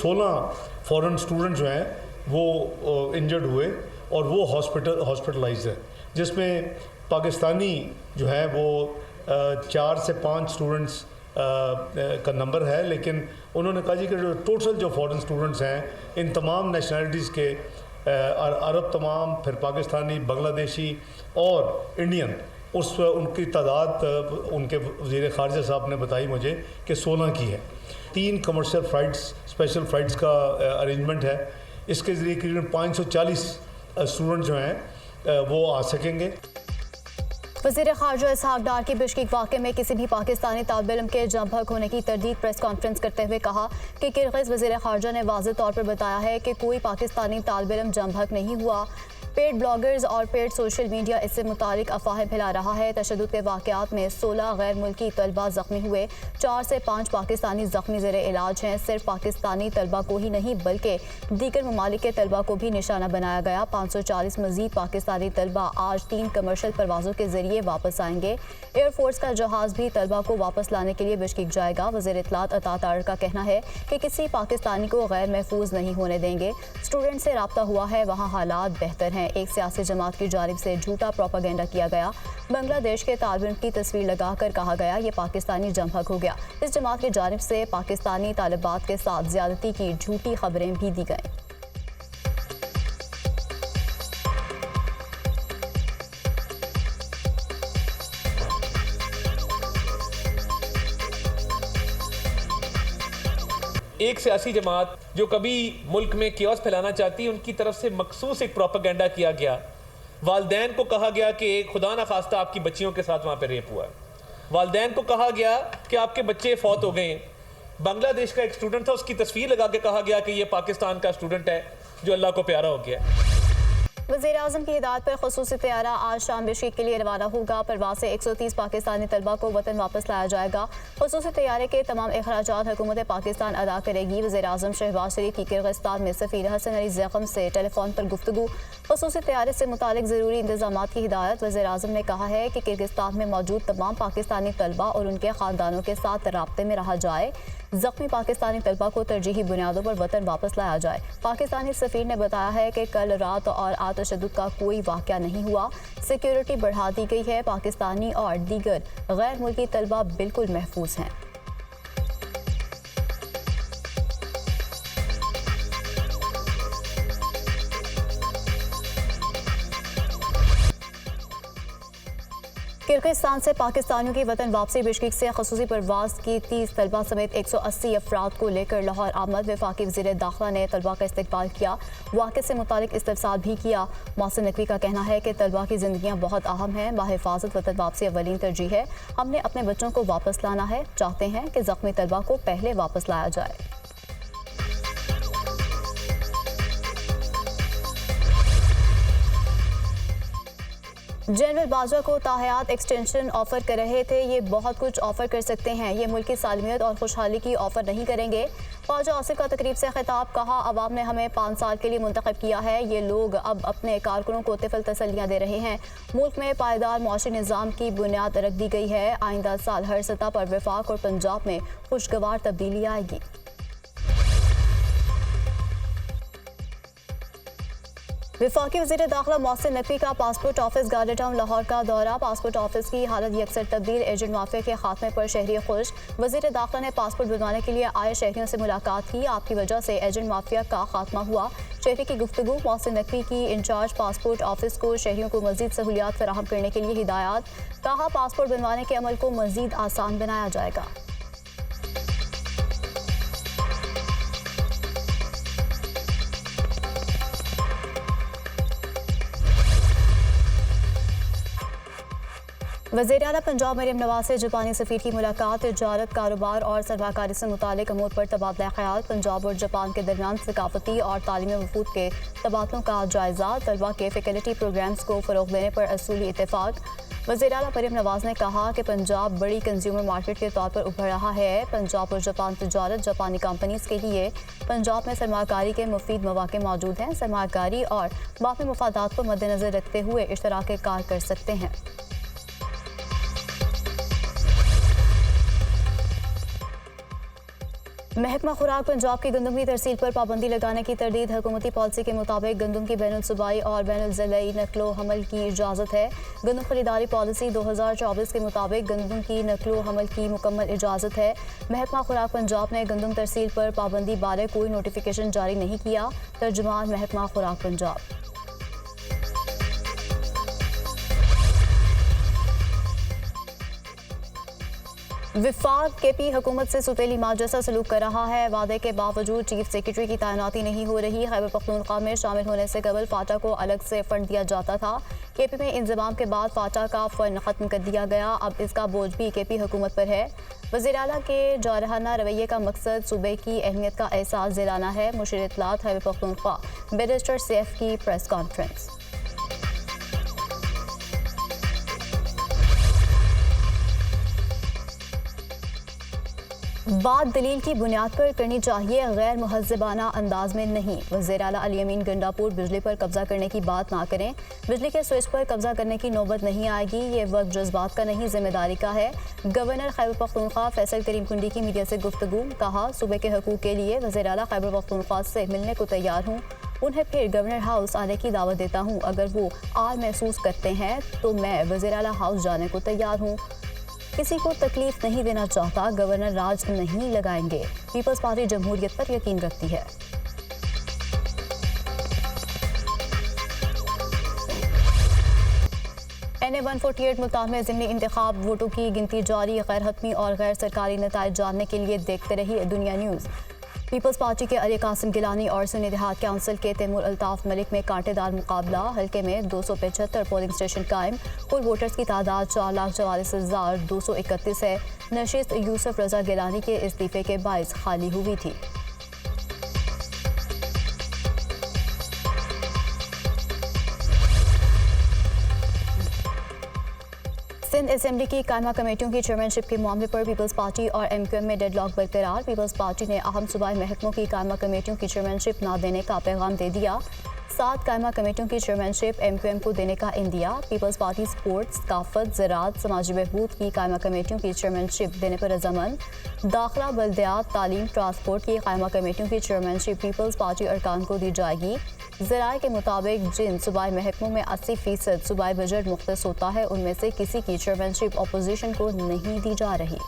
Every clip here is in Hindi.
16 फॉरेन स्टूडेंट जो हैं वो इंजर्ड हुए और वो हॉस्पिटलाइज है, जिसमें पाकिस्तानी जो है वो 4 से 5 स्टूडेंट्स का नंबर है। लेकिन उन्होंने कहा जी कि जो टोटल जो फॉरेन स्टूडेंट्स हैं इन तमाम नेशनलिटीज़ के, अरब तमाम, फिर पाकिस्तानी, बांग्लादेशी और इंडियन, उनकी तादाद उनके वज़ीर ख़ारजा साहब ने बताई मुझे कि 16 की है। 3 कमर्शियल फ़्लाइट्स, स्पेशल फ़्लाइट्स का अरेंजमेंट है। इसके ज़रिए करीबन 540 स्टूडेंट जो हैं वो आ सकेंगे। वज़ीर ख़ारजा इसहाक़ डार की बिश्केक वाक़े में किसी भी पाकिस्तानी तालिब इल्म के जम भग होने की तरदीद प्रेस कॉन्फ्रेंस करते हुए कहा कि किर्गिज़ वज़ीर ख़ारजा ने वाज़ेह तौर पर बताया है कि कोई पाकिस्तानी तालिब इल्म जम भग नहीं हुआ। पेड ब्लॉगर्स और पेड सोशल मीडिया इससे मुतालिक अफवाहें फैला रहा है। तशद्दुद के वाक़यात में 16 गैर मुल्की तलबा ज़ख्मी हुए, 4 से 5 पाकिस्तानी ज़ख्मी ज़ेरे इलाज हैं। सिर्फ पाकिस्तानी तलबा को ही नहीं बल्कि दीगर ममालिक के तलबा को भी निशाना बनाया गया। 540 मज़ीद पाकिस्तानी तलबा आज 3 कमर्शल परवाज़ों के ज़रिए वापस आएंगे। एयरफोर्स का जहाज़ भी तलबा को वापस लाने के लिए बिश्केक जाएगा। वज़ीर इत्तलात अता तारर का कहना है कि किसी पाकिस्तानी को गैर महफूज नहीं होने देंगे। स्टूडेंट से रब्ता हुआ है, वहाँ हालात बेहतर हैं। एक सियासी जमात की जानिब से झूठा प्रोपागेंडा किया गया। बांग्लादेश के तालिब इल्म की तस्वीर लगाकर कहा गया ये पाकिस्तानी जमभग हो गया। इस जमात की जानिब से पाकिस्तानी तालिबात के साथ ज्यादती की झूठी खबरें भी दी गईं। एक सियासी जमात जो कभी मुल्क में कियोस फैलाना चाहती है, उनकी तरफ से मखसूस एक प्रोपेगेंडा किया गया। वालदैन को कहा गया कि खुदा ना खास्ता आपकी बच्चियों के साथ वहाँ पे रेप हुआ है। वालदैन को कहा गया कि आपके बच्चे फौत हो गए हैं। बांग्लादेश का एक स्टूडेंट था, उसकी तस्वीर लगा के कहा गया कि ये पाकिस्तान का स्टूडेंट है जो अल्लाह को प्यारा हो गया। वज़ीर आज़म की हिदायत पर ख़ुसूसी तैयारा आज शाम बिश्केक के लिए रवाना होगा। परवाज़ से 130 पाकिस्तानी तलबा को वतन वापस लाया जाएगा। ख़ुसूसी तैयारे के तमाम अखराजात हुकूमत पाकिस्तान अदा करेगी। वज़ीर आज़म शहबाज शरीफ की किर्गिस्तान में सफ़ीर हसन अली ज़ैग़म से टेलीफोन पर गुफ्तगू। ख़ुसूसी तैयारे से मुतालिक ज़रूरी इंतज़ामात की हिदायत। वज़ीर आज़म ने कहा है कि किर्गिस्तान में मौजूद तमाम पाकिस्तानी तलबा और उनके ख़ानदानों के साथ राब्ते में रहा जाए। ज़ख्मी पाकिस्तानी तलबा को तरजीही बुनियादों पर वतन वापस लाया जाए। पाकिस्तानी सफ़ीर ने बताया है कि कल रात और तशद्दुद का कोई वाक़या नहीं हुआ। सिक्योरिटी बढ़ा दी गई है। पाकिस्तानी और दीगर गैर मुल्की तलबा बिल्कुल महफूज हैं। किर्गिस्तान से पाकिस्तानियों की वतन वापसी। बिश्केक से खसूसी परवाज़ की 30 तलबा समेत 180 अफराद को लेकर लाहौर आमद। वफाकी वज़ीर दाखिला ने तलबा का इस्तकबाल किया, वाक़े से मुतालिक इस्तफसार भी किया। मोहसिन नकवी का कहना है कि तलबा की ज़िंदगियाँ बहुत अहम हैं, बाहिफाजत वतन वापसी अवलीन तरजीह है। हमने अपने बच्चों को वापस लाना है, चाहते हैं कि ज़ख्मी तलबा को पहले वापस लाया जाए। जनरल बाजवा को ताहयात एक्सटेंशन ऑफर कर रहे थे। ये बहुत कुछ ऑफर कर सकते हैं, ये मुल्क की सालमियत और खुशहाली की ऑफर नहीं करेंगे। ख्वाजा आसिफ का तकरीब से खिताब। कहा अवाम ने हमें 5 साल के लिए मुंतखब किया है, ये लोग अब अपने कारकुनों को तिफल तसल्लियाँ दे रहे हैं। मुल्क में पायदार मुआशी निज़ाम की बुनियाद रख दी गई है। आइंदा साल हर सतह पर वफाक और पंजाब में खुशगवार तब्दीली आएगी। वफाकी वज़ीर दाखिला मोहसिन नकवी का passport office garden town Lahore का दौरा। पासपोर्ट ऑफिस की हालत यकसर तब्दील, एजेंट माफिया के खात्मे पर शहरी खुश। वज़ीर दाखिला ने पासपोर्ट बनवाने के लिए आए शहरियों से मुलाकात की। आपकी वजह से एजेंट माफिया का खात्मा हुआ, शहरी की गुफ्तगू। मोहसिन नकवी की इंचार्ज पासपोर्ट ऑफिस को शहरियों को मज़ीद सहूलियात फराहम करने के लिए हिदायत। कहा पासपोर्ट बनवाने के अमल को मज़ीद आसान बनाया जाएगा। वज़ीर आला पंजाब मरियम नवाज से जापानी सफ़ीर की मुलाकात। तिजारत, कारोबार और सरमाकारी से मुतालिक अमूर पर तबादला ख्याल। पंजाब और जापान के दरमियान सकाफती और तालीमी वफूद के तबादलों का जायजा। तलबा के फैकल्टी प्रोग्राम्स को फ़रोग़ देने पर असूली इत्तेफाक। वज़ीर आला मरियम नवाज ने कहा कि पंजाब बड़ी कंज्यूमर मार्केट के तौर पर उभर रहा है। पंजाब और जापान तिजारत, जापानी कंपनीज़ के लिए पंजाब में सरमाकारी के मुफीद मौक़े मौजूद हैं। सरमाकारी और बाकी मफादात को मद्देनज़र रखते हुए इश्तराक कार कर सकते हैं। महकमा खुराक पंजाब की गंदम की तरसील पर पाबंदी लगाने की तरदीद। हुकूमती पॉलिसी के मुताबिक गंदम की बैनुल सूबाई और बैनुल ज़िलाई नकलो हमल की इजाज़त है। गंदम खरीदारी पॉलिसी 2024 के मुताबिक गंदम की नकलो हमल की मुकम्मल इजाज़त है। महकमा खुराक पंजाब ने गंदम तरसील पर पाबंदी बारे कोई नोटिफिकेशन जारी नहीं किया। तर्जुमान महकमा खुराक पंजाब। विफाक केपी हुकूमत से सुतेली माँ जैसा सलूक कर रहा है। वादे के बावजूद चीफ सेक्रेटरी की तैनाती नहीं हो रही। खैबर पख्तूनख्वा में शामिल होने से कबल फाटा को अलग से फंड दिया जाता था। केपी में इंजमाम के बाद फाटा का फंड खत्म कर दिया गया। अब इसका बोझ भी केपी हुकूमत पर है। वज़ीर आला के जारहाना रवैये का मकसद सूबे की अहमियत का एहसास दिलाना है। मुशीर इत्तलात खैबर पख्तूनख्वा बैरिस्टर सैफ की प्रेस कॉन्फ्रेंस। बात दलील की बुनियाद पर करनी चाहिए, गैर मुहज़्ज़बाना अंदाज में नहीं। वज़ीर आला अली अमीन गंडापुर बिजली पर कब्जा करने की बात ना करें। बिजली के स्विच पर कब्जा करने की नौबत नहीं आएगी। ये वक्त जज्बात का नहीं, जिम्मेदारी का है। गवर्नर खैबर पख्तूनख्वा फैसल करीम कुंडी की मीडिया से गुफ्तगू। कहा, सूबे के हकूक़ के लिए वज़ीर आला खैबर पख्तूनख्वा से मिलने को तैयार हूँ। उन्हें फिर गवर्नर हाउस आने की दावत देता हूँ। अगर वो आर महसूस करते हैं तो मैं वज़ीर आला हाउस जाने को तैयार हूँ। किसी को तकलीफ नहीं देना चाहता। गवर्नर राज नहीं लगाएंगे। पीपल्स पार्टी जमहूरियत पर यकीन रखती है। NA 148 मुल्तान में ज़िमनी इंतखाब वोटों की गिनती जारी। गैर हतमी और गैर सरकारी नताइज जानने के लिए देखते रहिए दुनिया न्यूज़। पीपल्स पार्टी के अली कासिम गिलानी और सुन्नी इत्तेहाद काउंसिल के तैमूर अल्ताफ मलिक में कांटेदार मुकाबला। हल्के में 275 पोलिंग स्टेशन कायम। कुल वोटर्स की तादाद 4,44,231 है। नशिस्त यूसुफ रजा गिलानी के इस्तीफे के बायस खाली हुई थी। सिंध असेंबली की कायमा कमेटियों की चेयरमैनशिप के मामले पर पीपल्स पार्टी और MQM में डेडलॉक बरकरार। पीपल्स पार्टी ने अहम सूबाई महकमों की कायमा कमेटियों की चेयरमैनशिप न देने का पैगाम दे दिया। 7 कायमा कमेटियों की चेयरमैनशिप MQM को देने का इंदिया। पीपल्स पार्टी स्पोर्ट्स, सकाफत, ज़राअत, समाजी बहबूद की कायमा कमेटियों की चेयरमैनशिप देने पर रजामंद। दाखिला, बल्दियात, तालीम, ट्रांसपोर्ट की कायमा कमेटियों की चेयरमैनशिप पीपल्स पार्टी अरकान को दी जाएगी। ज़राए के मुताबिक जिन सूबाई महकमों में 80% सूबाई बजट मुख्तस होता है, उनमें से किसी की चेयरमैनशिप अपोजिशन को नहीं दी जा रही।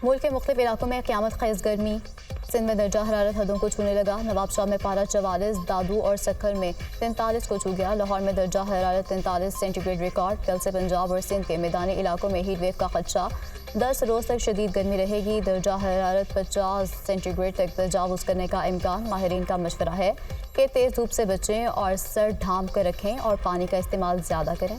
मुल्क के मुख्तलिफ इलाकों में क़यामत ख़ेज़ गर्मी। सिंध में दर्जा हरारत हदों को छूने लगा। नवाबशाह में पारा 44, दादू और सक्खर में 43 को छू गया। लाहौर में दर्जा हरारत 43 सेंटीग्रेड रिकॉर्ड। कल से पंजाब और सिंध के मैदानी इलाकों में हीट वेव का खदशा। 10 रोज़ तक शदीद गर्मी रहेगी। दर्जा हरारत 50 सेंटीग्रेड तक तजावुज़ करने का इम्कान। माहिरीन का मशवरा है कि तेज़ धूप से बचें और सर ढांप कर रखें और पानी का इस्तेमाल ज़्यादा करें।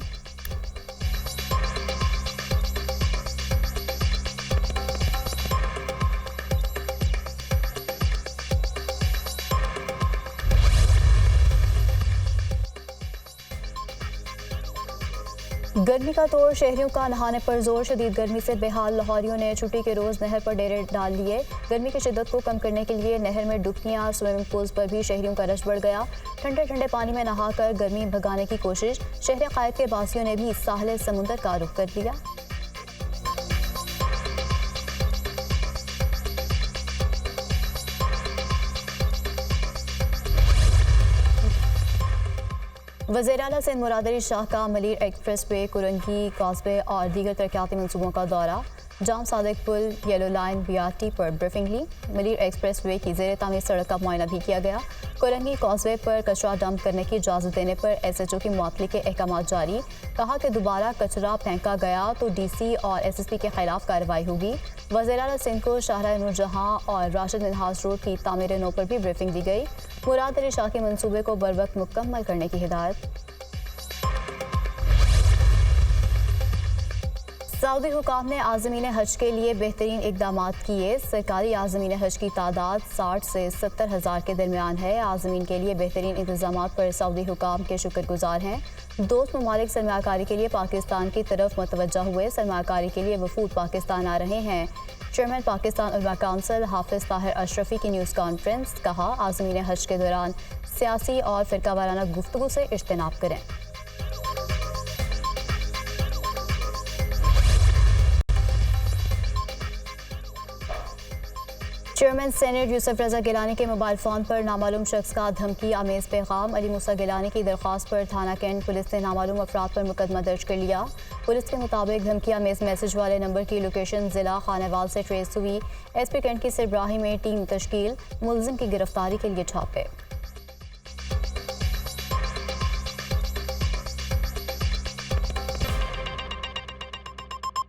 गर्मी का तोड़, शहरियों का नहाने पर जोर। शदीद गर्मी से बेहाल लाहौरियों ने छुट्टी के रोज़ नहर पर डेरे डाल लिए। गर्मी की शिद्दत को कम करने के लिए नहर में डुबकियां, स्विमिंग पूल्स पर भी शहरियों का रश बढ़ गया। ठंडे ठंडे पानी में नहाकर गर्मी भगाने की कोशिश। शहर क़ायद के बासियों ने भी साहिल समुंदर का रुख कर लिया। वज़ीर आला सिंध मुराद अली शाह का Malir express way, Korangi causeway और दीगर तरक्याती मनसूबों का दौरा। जाम सादिक पुल, येलो लाइन, BRT पर ब्रीफिंग ली। मलीर एक्सप्रेस वे की ज़ेर तामीर सड़क का मुआयना भी किया गया। कुरंगी कॉजवे पर कचरा डंप करने की इजाज़त देने पर SHO की मुअत्तली के अहकाम जारी। कहा कि दोबारा कचरा फेंका गया तो DC और SSP के खिलाफ कार्रवाई होगी। वज़ीर आला सिंध को शाहराह नूरजहां और राशिद मिन्हाज रोड की तामीर नौ पर भी ब्रीफिंग दी गई। मुराद अली शाह के मंसूबे को बरवक्त मुकम्मल करने की हिदायत। सऊदी हुकाम ने आज़मीन हज के लिए बेहतरीन इकदाम किए। सरकारी आज़मीन हज की तादाद 60 से 70 हज़ार के दरमियान है। आज़मीन के लिए बेहतरीन इंतजाम पर सऊदी हुकाम के शुक्रगुजार हैं। दोस्त ममालिक सरमाकारी के लिए पाकिस्तान की तरफ मतवज्जा हुए। सरमाकारी के लिए वफूद पाकिस्तान आ रहे हैं। चेयरमैन पाकिस्तान उलमा काउंसिल हाफिज़ ताहिर अशरफी की न्यूज़ कॉन्फ्रेंस। कहा, आज़मीन हज के दौरान सियासी और फ़िरकावाराना गुफ्तगू से इज्तनाब करें। चेयरमैन सेनेट यूसुफ रजा गिलानी के मोबाइल फ़ोन पर नामालूम शख्स का धमकी आमेज पैगाम। अली मूसा गिलानी की दरख्वास्त पर थाना कैंट पुलिस ने नामालूम अफराद पर मुकदमा दर्ज कर लिया। पुलिस के मुताबिक धमकी आमेज मैसेज वाले नंबर की लोकेशन ज़िला खानेवाल से ट्रेस हुई। SP कैंट की सरबराही में टीम तश्कील, मुलजिम की गिरफ्तारी के लिए छापे।